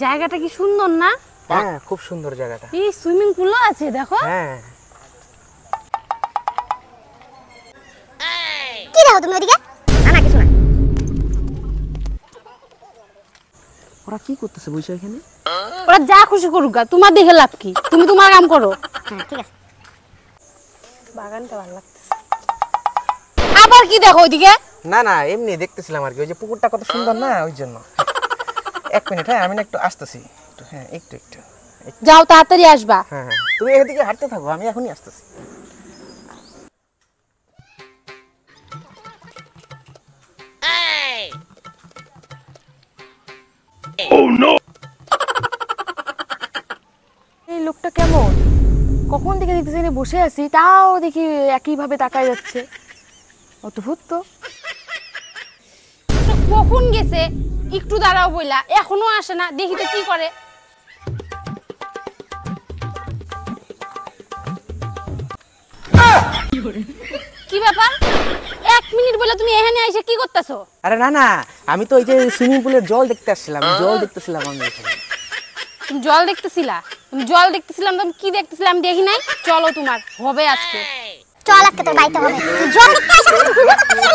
জায়গাটা কি সুন্দর না? হ্যাঁ খুব সুন্দর জায়গাটা। এই সুইমিং পুলও আছে দেখো। হ্যাঁ কি দেখো তুমি ওদিকে? না কিছু না। ওরা কি করতেছে বইসা এখানে? ওরা যা খুশি করুক গা, তোমার দেখে লাভ কি? তুমি তোমার কাম করো। হ্যাঁ ঠিক আছে। বাগানটা ভালো লাগতেছে। আবার কি দেখো ওইদিকে? না না এমনি দেখতেছিলাম আর কি, ওই যে পুকুরটা কত সুন্দর না ওই জন্য। এক মিনিট, হ্যাঁ আমি না একটু আসতেছি। হ্যাঁ একটু একটু। যাও তাড়াতাড়ি আসবা। হ্যাঁ হ্যাঁ তুমি এদিকে হাঁটতে থাকো, আমি এখনই আসতেছি। এই লোকটা কেমন? কখন থেকে দেখতেছি এখানে বসে আছি, তাও দেখি একই ভাবে তাকায় যাচ্ছে। অদ্ভুত তো। কখন গেছে? একটু দাঁড়াও বইলা, এখনো আসে না। দেখি তো কি করে। কি ব্যাপার? 1 মিনিট বলে তুমি এখানে এসে কি করতেছো? আরে না না, আমি তো ওই যে সুইমিং পুলের জল দেখতে আসছিলাম, জল দেখতেছিলাম আমি এখানে। তুমি জল দেখতেছিলা? তুমি জল দেখতেছিলাম, তুমি কি দেখতেছিলাম আমি দেখি নাই। চলো তোমার হবে আজকে। চল আজকে তোর বাড়িতে হবে। তুই জল দেখতে আসা, তুই ঘুরে করতেছিস।